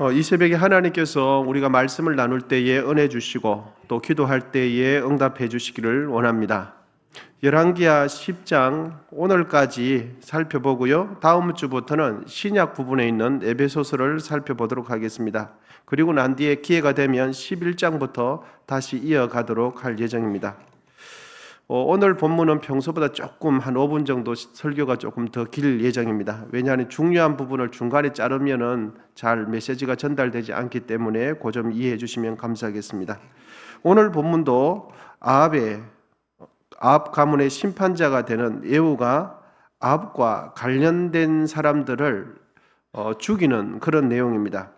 이 새벽에 하나님께서 우리가 말씀을 나눌 때에 은혜 주시고 또 기도할 때에 응답해 주시기를 원합니다. 열왕기하 10장 오늘까지 살펴보고요. 다음 주부터는 신약 부분에 있는 에베소서를 살펴보도록 하겠습니다. 그리고 난 뒤에 기회가 되면 11장부터 다시 이어가도록 할 예정입니다. 오늘 본문은 평소보다 조금 한 5분 정도 설교가 조금 더 길 예정입니다. 왜냐하면 중요한 부분을 중간에 자르면은 잘 메시지가 전달되지 않기 때문에 그 점 이해해 주시면 감사하겠습니다. 오늘 본문도 아합 가문의 심판자가 되는 예후가 아합과 관련된 사람들을 죽이는 그런 내용입니다.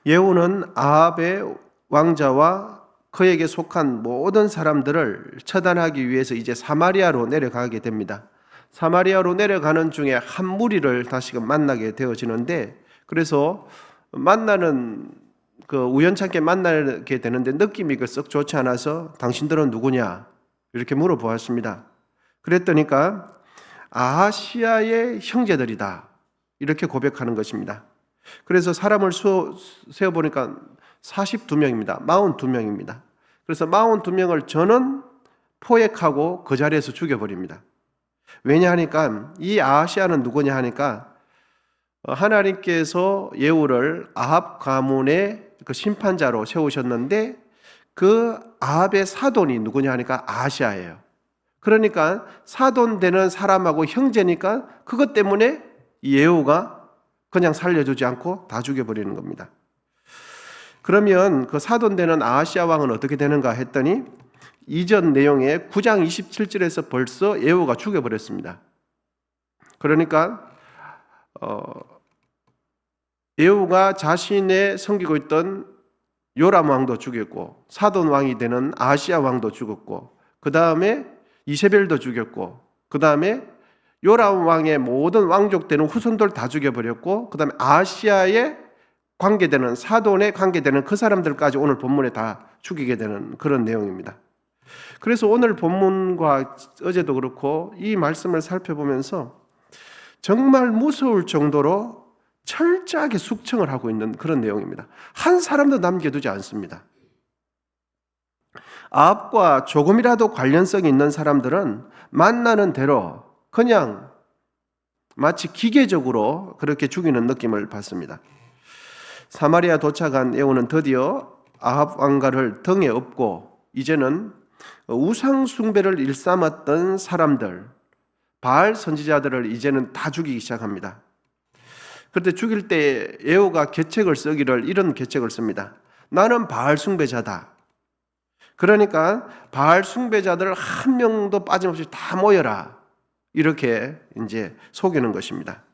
예후는 아합의 왕자와 그에게 속한 모든 사람들을 처단하기 위해서 이제 사마리아로 내려가게 됩니다. 사마리아로 내려가는 중에 한 무리를 다시금 만나게 되어지는데, 그래서 우연찮게 만나게 되는데 느낌이 썩 좋지 않아서 당신들은 누구냐 이렇게 물어보았습니다. 그랬더니까 아하시아의 형제들이다 이렇게 고백하는 것입니다. 그래서 사람을 세어보니까 42명입니다. 42명입니다. 그래서 42명을 저는 포획하고 그 자리에서 죽여버립니다. 왜냐하니까 이 아하시아는 누구냐 하니까 하나님께서 예후를 아합 가문의 그 심판자로 세우셨는데 그 아합의 사돈이 누구냐 하니까 아하시아예요. 그러니까 사돈되는 사람하고 형제니까 그것 때문에 예후가 그냥 살려주지 않고 다 죽여버리는 겁니다. 그러면 그 사돈되는 아하시아 왕은 어떻게 되는가 했더니 이전 내용에 9장 27절에서 벌써 예후가 죽여버렸습니다. 그러니까 예후가 자신의 섬기고 있던 요람 왕도 죽였고 사돈 왕이 되는 아하시아 왕도 죽었고 그 다음에 이세벨도 죽였고 그 다음에 요람 왕의 모든 왕족되는 후손들 다 죽여버렸고 그 다음에 아하시아의 관계되는 사돈에 관계되는 그 사람들까지 오늘 본문에 다 죽이게 되는 그런 내용입니다. 그래서 오늘 본문과 어제도 그렇고 이 말씀을 살펴보면서 정말 무서울 정도로 철저하게 숙청을 하고 있는 그런 내용입니다. 한 사람도 남겨두지 않습니다. 아합과 조금이라도 관련성이 있는 사람들은 만나는 대로 그냥 마치 기계적으로 그렇게 죽이는 느낌을 받습니다. 사마리아 도착한 예후는 드디어 아합 왕가를 등에 업고 이제는 우상 숭배를 일삼았던 사람들, 바알 선지자들을 이제는 다 죽이기 시작합니다. 그때 죽일 때 예후가 계책을 쓰기를 이런 계책을 씁니다. 나는 바알 숭배자다. 그러니까 바알 숭배자들 한 명도 빠짐없이 다 모여라. 이렇게 이제 속이는 것입니다.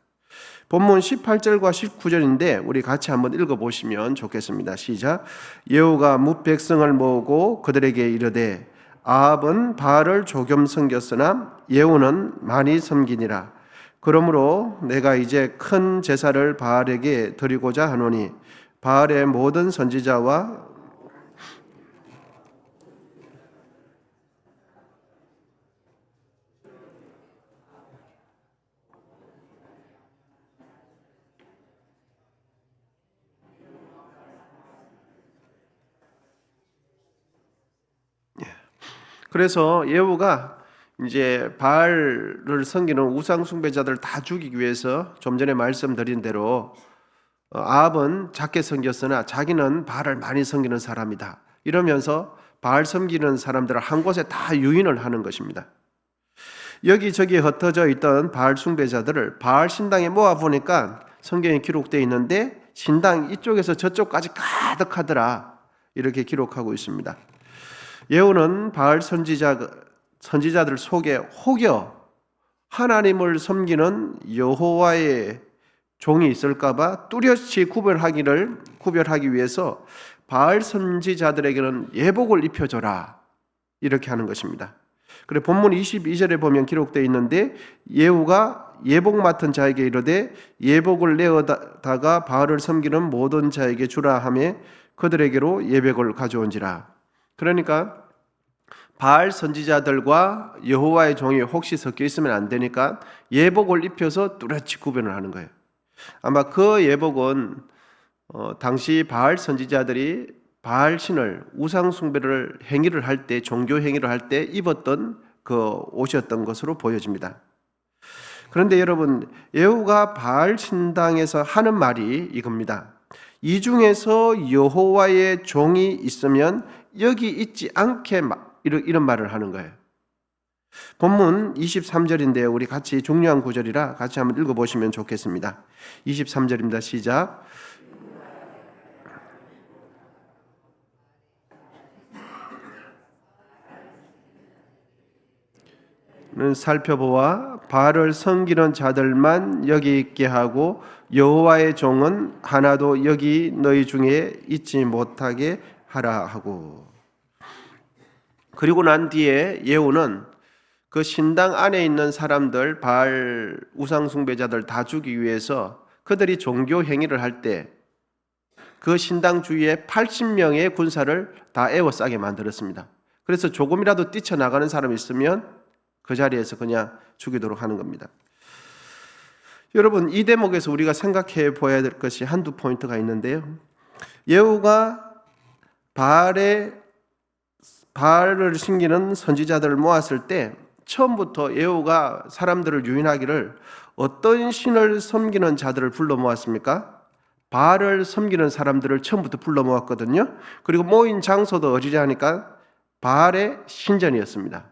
본문 18절과 19절인데 우리 같이 한번 읽어보시면 좋겠습니다. 시작. 예후가 뭇 백성을 모으고 그들에게 이르되 아합은 바알을 조금 섬겼으나 예후는 많이 섬기니라. 그러므로 내가 이제 큰 제사를 바알에게 드리고자 하노니 바알의 모든 선지자와 그래서 예후가 이제 바알을 섬기는 우상 숭배자들 다 죽이기 위해서 좀 전에 말씀드린 대로 아합은 작게 섬겼으나 자기는 바알을 많이 섬기는 사람이다. 이러면서 바알 섬기는 사람들을 한 곳에 다 유인을 하는 것입니다. 여기저기 흩어져 있던 바알 숭배자들을 바알 신당에 모아보니까 성경에 기록되어 있는데 신당 이쪽에서 저쪽까지 가득하더라. 이렇게 기록하고 있습니다. 예후는 바알 선지자들 속에 혹여 하나님을 섬기는 여호와의 종이 있을까봐 뚜렷이 구별하기 위해서 바알 선지자들에게는 예복을 입혀줘라 이렇게 하는 것입니다. 그리고 본문 22절에 보면 기록되어 있는데 예후가 예복 맡은 자에게 이르되 예복을 내어다가 바알을 섬기는 모든 자에게 주라 하며 그들에게로 예복을 가져온지라. 그러니까 바알 선지자들과 여호와의 종이 혹시 섞여 있으면 안 되니까 예복을 입혀서 뚜렷이 구별을 하는 거예요. 아마 그 예복은 당시 바알 선지자들이 바알 신을 우상 숭배를 행위를 할 때, 종교 행위를 할 때 입었던 그 옷이었던 것으로 보여집니다. 그런데 여러분, 예후가 바알 신당에서 하는 말이 이겁니다. 이 중에서 여호와의 종이 있으면 여기 있지 않게, 이런 말을 하는 거예요. 본문 23절인데요. 우리 같이 중요한 구절이라 같이 한번 읽어보시면 좋겠습니다. 23절입니다. 시작. 는 살펴보아 바알을 섬기는 자들만 여기 있게 하고 여호와의 종은 하나도 여기 너희 중에 있지 못하게 하라 하고. 그리고 난 뒤에 예후는 그 신당 안에 있는 사람들, 바알 우상 숭배자들 다 죽이기 위해서 그들이 종교 행위를 할 때 그 신당 주위에 80명의 군사를 다 에워싸게 만들었습니다. 그래서 조금이라도 뛰쳐나가는 사람이 있으면 그 자리에서 그냥 죽이도록 하는 겁니다. 여러분, 이 대목에서 우리가 생각해 보아야 될 것이 한두 포인트가 있는데요. 예후가 바알을 섬기는 선지자들을 모았을 때 처음부터 예후가 사람들을 유인하기를 어떤 신을 섬기는 자들을 불러 모았습니까? 바알을 섬기는 사람들을 처음부터 불러 모았거든요. 그리고 모인 장소도 어디냐 하니까 바알의 신전이었습니다.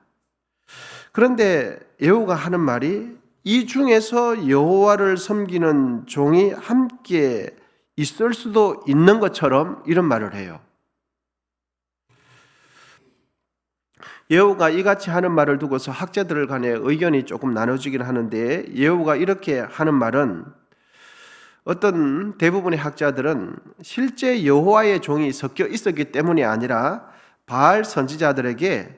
그런데 예후가 하는 말이 이 중에서 여호와를 섬기는 종이 함께 있을 수도 있는 것처럼 이런 말을 해요. 예후가 이같이 하는 말을 두고서 학자들 간의 의견이 조금 나눠지긴 하는데, 예후가 이렇게 하는 말은 어떤 대부분의 학자들은 실제 여호와의 종이 섞여 있었기 때문이 아니라 바알 선지자들에게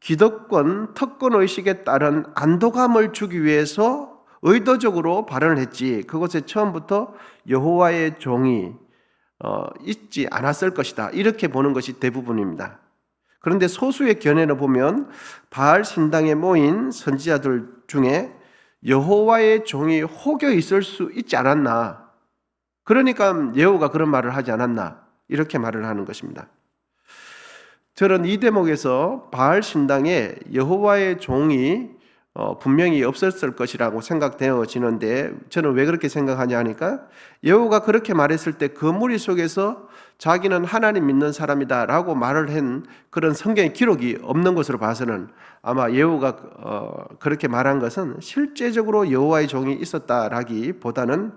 기득권, 특권의식에 따른 안도감을 주기 위해서 의도적으로 발언을 했지, 그것에 처음부터 여호와의 종이 있지 않았을 것이다, 이렇게 보는 것이 대부분입니다. 그런데 소수의 견해를 보면 바알 신당에 모인 선지자들 중에 여호와의 종이 혹여 있을 수 있지 않았나, 그러니까 예후가 그런 말을 하지 않았나, 이렇게 말을 하는 것입니다. 저는 이 대목에서 바알 신당에 여호와의 종이 분명히 없었을 것이라고 생각되어지는데, 저는 왜 그렇게 생각하냐 하니까 예후가 그렇게 말했을 때 그 무리 속에서 자기는 하나님 믿는 사람이다 라고 말을 한 그런 성경의 기록이 없는 것으로 봐서는 아마 예후가 그렇게 말한 것은 실제적으로 여호와의 종이 있었다라기보다는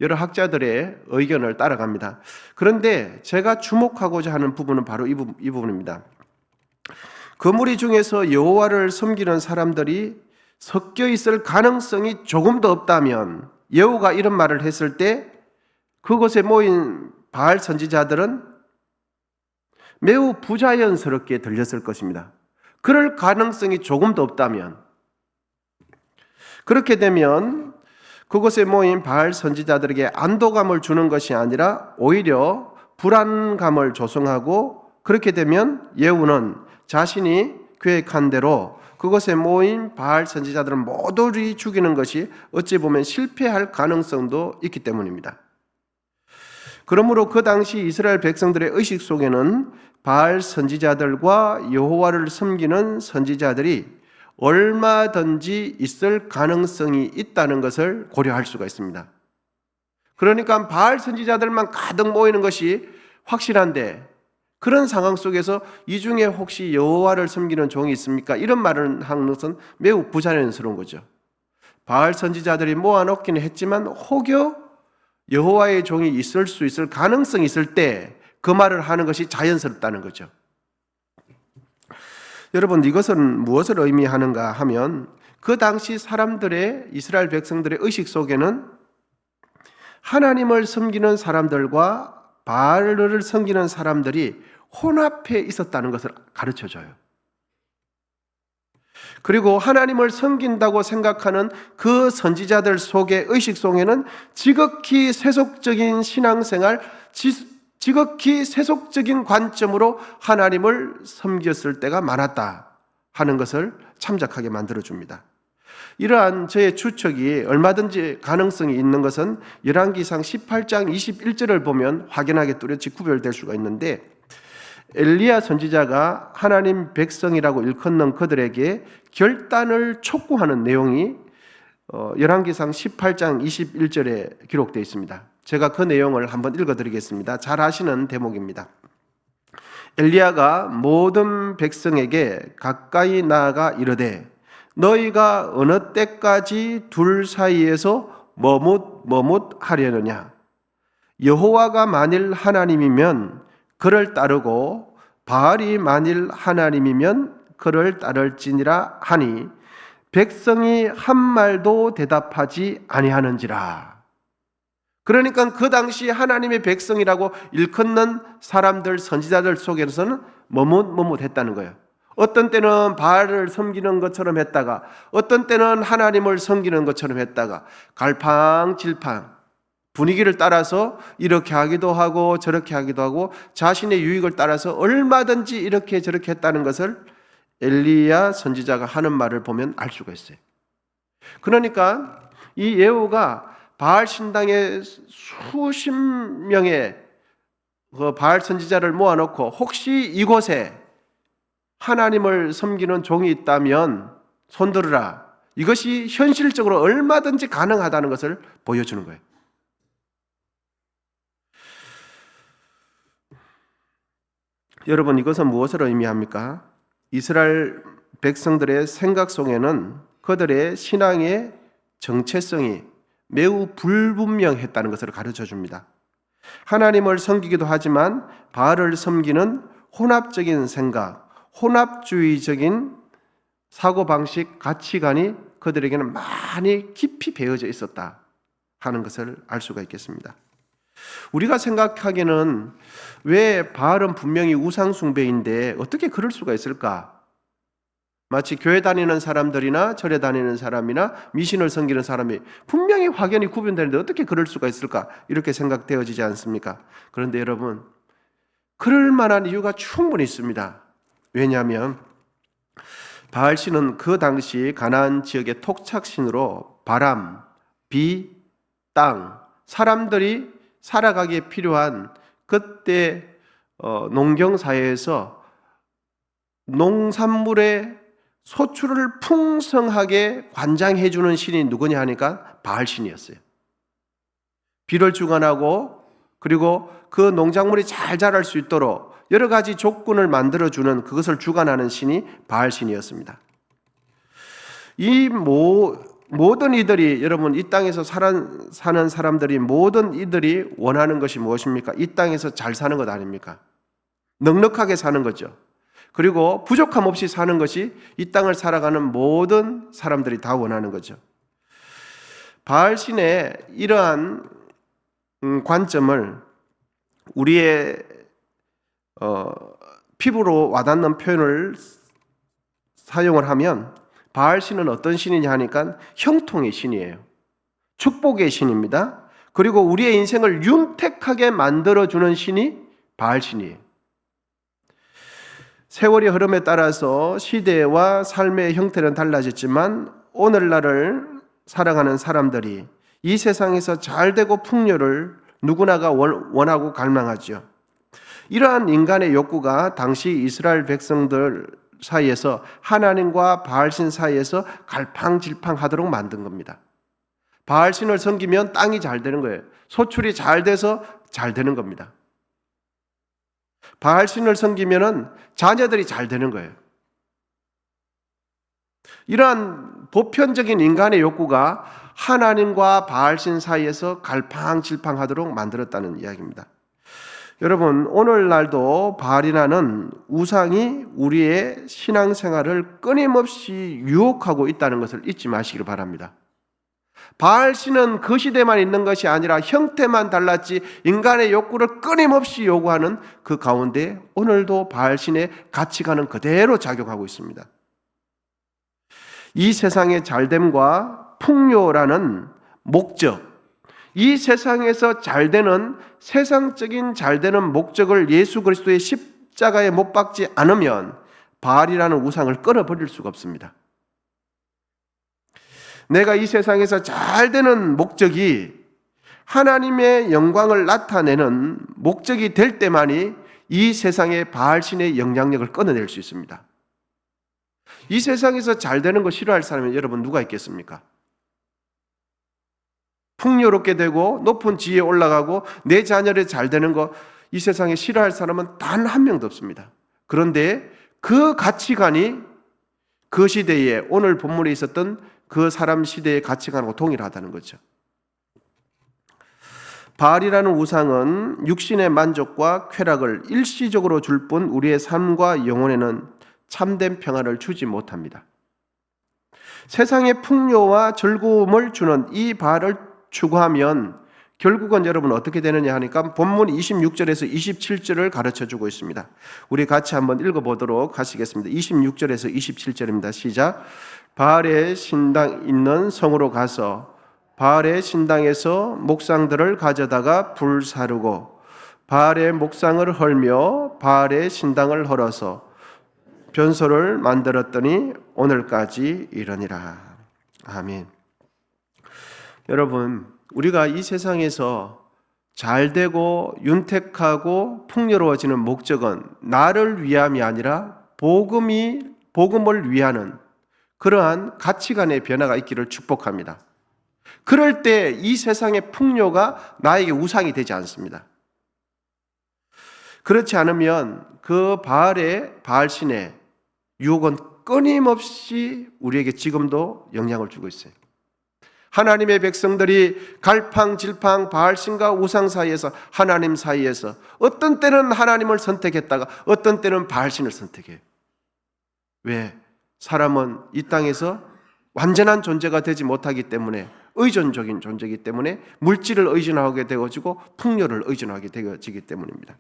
여러 학자들의 의견을 따라갑니다. 그런데 제가 주목하고자 하는 부분은 바로 이 부분입니다. 그 무리 중에서 여호와를 섬기는 사람들이 섞여 있을 가능성이 조금 더 없다면 예후가 이런 말을 했을 때 그곳에 모인 바알 선지자들은 매우 부자연스럽게 들렸을 것입니다. 그럴 가능성이 조금 더 없다면, 그렇게 되면 그곳에 모인 바알 선지자들에게 안도감을 주는 것이 아니라 오히려 불안감을 조성하고, 그렇게 되면 예후는 자신이 계획한 대로 그곳에 모인 바알 선지자들을 모조리 죽이는 것이 어찌 보면 실패할 가능성도 있기 때문입니다. 그러므로 그 당시 이스라엘 백성들의 의식 속에는 바알 선지자들과 여호와를 섬기는 선지자들이 얼마든지 있을 가능성이 있다는 것을 고려할 수가 있습니다. 그러니까 바알 선지자들만 가득 모이는 것이 확실한데, 그런 상황 속에서 이 중에 혹시 여호와를 섬기는 종이 있습니까? 이런 말을 하는 것은 매우 부자연스러운 거죠. 바알 선지자들이 모아놓기는 했지만 혹여 여호와의 종이 있을 수 있을 가능성이 있을 때 그 말을 하는 것이 자연스럽다는 거죠. 여러분, 이것은 무엇을 의미하는가 하면 그 당시 사람들의, 이스라엘 백성들의 의식 속에는 하나님을 섬기는 사람들과 바알을 섬기는 사람들이 혼합해 있었다는 것을 가르쳐줘요. 그리고 하나님을 섬긴다고 생각하는 그 선지자들 속의 의식 속에는 지극히 세속적인 신앙생활, 지극히 세속적인 관점으로 하나님을 섬겼을 때가 많았다 하는 것을 참작하게 만들어줍니다. 이러한 저의 추측이 얼마든지 가능성이 있는 것은 열왕기상 18장 21절을 보면 확연하게 뚜렷이 구별될 수가 있는데, 엘리야 선지자가 하나님 백성이라고 일컫는 그들에게 결단을 촉구하는 내용이 열왕기상 18장 21절에 기록되어 있습니다. 제가 그 내용을 한번 읽어드리겠습니다. 잘 아시는 대목입니다. 엘리야가 모든 백성에게 가까이 나아가 이르되 너희가 어느 때까지 둘 사이에서 머뭇하려느냐. 여호와가 만일 하나님이면 그를 따르고 바알이 만일 하나님이면 그를 따를지니라 하니 백성이 한 말도 대답하지 아니하는지라. 그러니까 그 당시 하나님의 백성이라고 일컫는 사람들, 선지자들 속에서는 머뭇했다는 거예요. 어떤 때는 바알을 섬기는 것처럼 했다가, 어떤 때는 하나님을 섬기는 것처럼 했다가, 갈팡질팡 분위기를 따라서 이렇게 하기도 하고 저렇게 하기도 하고 자신의 유익을 따라서 얼마든지 이렇게 저렇게 했다는 것을 엘리야 선지자가 하는 말을 보면 알 수가 있어요. 그러니까 이 예후가 바알 신당에 수십 명의 그 바알 선지자를 모아놓고 혹시 이곳에 하나님을 섬기는 종이 있다면 손들으라. 이것이 현실적으로 얼마든지 가능하다는 것을 보여주는 거예요. 여러분, 이것은 무엇을 의미합니까? 이스라엘 백성들의 생각 속에는 그들의 신앙의 정체성이 매우 불분명했다는 것을 가르쳐 줍니다. 하나님을 섬기기도 하지만 바알을 섬기는 혼합적인 생각, 혼합주의적인 사고방식, 가치관이 그들에게는 많이 깊이 배어져 있었다 하는 것을 알 수가 있겠습니다. 우리가 생각하기에는 왜 바알은 분명히 우상숭배인데 어떻게 그럴 수가 있을까? 마치 교회 다니는 사람들이나 절에 다니는 사람이나 미신을 섬기는 사람이 분명히 확연히 구분되는데 어떻게 그럴 수가 있을까? 이렇게 생각되어지지 않습니까? 그런데 여러분, 그럴 만한 이유가 충분히 있습니다. 왜냐하면 바알신은 그 당시 가나안 지역의 토착신으로 바람, 비, 땅, 사람들이 살아가기에 필요한 그때 농경사회에서 농산물의 소출을 풍성하게 관장해주는 신이 누구냐 하니까 바알신이었어요. 비를 주관하고 그리고 그 농작물이 잘 자랄 수 있도록 여러 가지 조건을 만들어주는 그것을 주관하는 신이 바알신이었습니다. 이 모든 이들이, 여러분, 이 땅에서 사는 사람들이 모든 이들이 원하는 것이 무엇입니까? 이 땅에서 잘 사는 것 아닙니까? 넉넉하게 사는 거죠. 그리고 부족함 없이 사는 것이 이 땅을 살아가는 모든 사람들이 다 원하는 거죠. 바알신의 이러한 관점을 우리의 피부로 와닿는 표현을 사용을 하면 바알신은 어떤 신이냐 하니까 형통의 신이에요. 축복의 신입니다. 그리고 우리의 인생을 윤택하게 만들어주는 신이 바알신이에요. 세월의 흐름에 따라서 시대와 삶의 형태는 달라졌지만 오늘날을 살아가는 사람들이 이 세상에서 잘되고 풍요를 누구나가 원하고 갈망하죠. 이러한 인간의 욕구가 당시 이스라엘 백성들 사이에서 하나님과 바알신 사이에서 갈팡질팡하도록 만든 겁니다. 바알신을 섬기면 땅이 잘 되는 거예요. 소출이 잘 돼서 잘 되는 겁니다. 바알신을 섬기면 자녀들이 잘 되는 거예요. 이러한 보편적인 인간의 욕구가 하나님과 바알신 사이에서 갈팡질팡하도록 만들었다는 이야기입니다. 여러분, 오늘날도 바알이라는 우상이 우리의 신앙생활을 끊임없이 유혹하고 있다는 것을 잊지 마시길 바랍니다. 바알신은 그 시대만 있는 것이 아니라 형태만 달랐지 인간의 욕구를 끊임없이 요구하는 그 가운데 오늘도 바알신의 가치관은 그대로 작용하고 있습니다. 이 세상의 잘됨과 풍요라는 목적, 이 세상에서 잘되는 세상적인 잘되는 목적을 예수 그리스도의 십자가에 못 박지 않으면 바알이라는 우상을 끊어버릴 수가 없습니다. 내가 이 세상에서 잘 되는 목적이 하나님의 영광을 나타내는 목적이 될 때만이 이 세상의 바알신의 영향력을 끊어낼 수 있습니다. 이 세상에서 잘 되는 거 싫어할 사람이 여러분 누가 있겠습니까? 풍요롭게 되고 높은 지위에 올라가고 내 자녀를 잘 되는 거 이 세상에 싫어할 사람은 단 한 명도 없습니다. 그런데 그 가치관이 그 시대에 오늘 본문에 있었던 그 사람 시대의 가치관하고 동일하다는 거죠. 바알이라는 우상은 육신의 만족과 쾌락을 일시적으로 줄 뿐 우리의 삶과 영혼에는 참된 평안을 주지 못합니다. 세상의 풍요와 즐거움을 주는 이 바알을 추구하면 결국은 여러분 어떻게 되느냐 하니까 본문 26절에서 27절을 가르쳐주고 있습니다. 우리 같이 한번 읽어보도록 하시겠습니다. 26절에서 27절입니다. 시작. 바알의 신당 있는 성으로 가서 바알의 신당에서 목상들을 가져다가 불사르고 바알의 목상을 헐며 바알의 신당을 헐어서 변소를 만들었더니 오늘까지 이르니라. 아멘. 여러분, 우리가 이 세상에서 잘되고 윤택하고 풍요로워지는 목적은 나를 위함이 아니라 복음을 위하는 그러한 가치관의 변화가 있기를 축복합니다. 그럴 때 이 세상의 풍요가 나에게 우상이 되지 않습니다. 그렇지 않으면 그 바알신의 유혹은 끊임없이 우리에게 지금도 영향을 주고 있어요. 하나님의 백성들이 갈팡질팡 바알신과 우상 사이에서 하나님 사이에서 어떤 때는 하나님을 선택했다가 어떤 때는 바알신을 선택해요. 왜? 사람은 이 땅에서 완전한 존재가 되지 못하기 때문에 의존적인 존재이기 때문에 물질을 의존하게 되어지고 풍요를 의존하게 되어지기 때문입니다.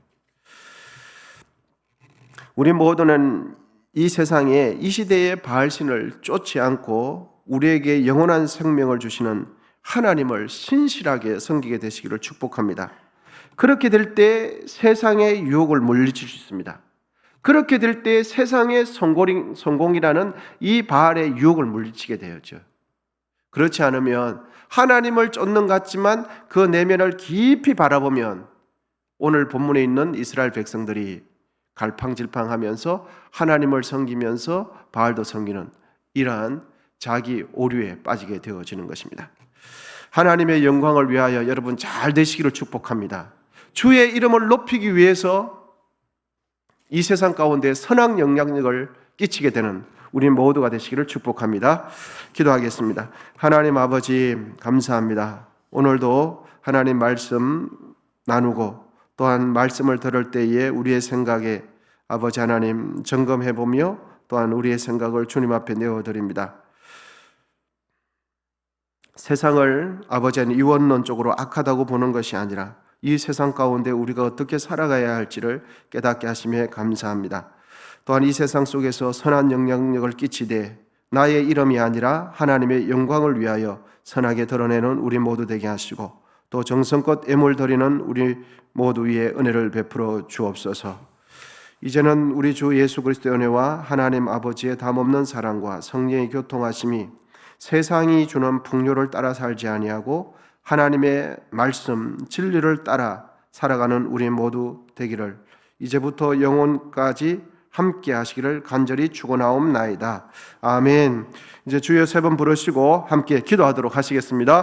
우리 모두는 이 세상에 이 시대의 바알신을 쫓지 않고 우리에게 영원한 생명을 주시는 하나님을 신실하게 섬기게 되시기를 축복합니다. 그렇게 될 때 세상의 유혹을 물리칠 수 있습니다. 그렇게 될 때 세상의 성공이라는 이 바알의 유혹을 물리치게 되었죠. 그렇지 않으면 하나님을 쫓는 것 같지만 그 내면을 깊이 바라보면 오늘 본문에 있는 이스라엘 백성들이 갈팡질팡하면서 하나님을 섬기면서 바알도 섬기는 이러한 자기 오류에 빠지게 되어지는 것입니다. 하나님의 영광을 위하여 여러분 잘 되시기를 축복합니다. 주의 이름을 높이기 위해서 이 세상 가운데 선한 영향력을 끼치게 되는 우리 모두가 되시기를 축복합니다. 기도하겠습니다. 하나님 아버지 감사합니다. 오늘도 하나님 말씀 나누고 또한 말씀을 들을 때에 우리의 생각에 아버지 하나님 점검해보며 또한 우리의 생각을 주님 앞에 내어드립니다. 세상을 아버지는 이원론적으로 악하다고 보는 것이 아니라 이 세상 가운데 우리가 어떻게 살아가야 할지를 깨닫게 하시며 감사합니다. 또한 이 세상 속에서 선한 영향력을 끼치되 나의 이름이 아니라 하나님의 영광을 위하여 선하게 드러내는 우리 모두 되게 하시고 또 정성껏 애물 드리는 우리 모두 위에 은혜를 베풀어 주옵소서. 이제는 우리 주 예수 그리스도의 은혜와 하나님 아버지의 담없는 사랑과 성령의 교통하심이 세상이 주는 풍요를 따라 살지 아니하고 하나님의 말씀, 진리를 따라 살아가는 우리 모두 되기를 이제부터 영원까지 함께 하시기를 간절히 축원하옵나이다. 아멘. 이제 주여 세 번 부르시고 함께 기도하도록 하시겠습니다.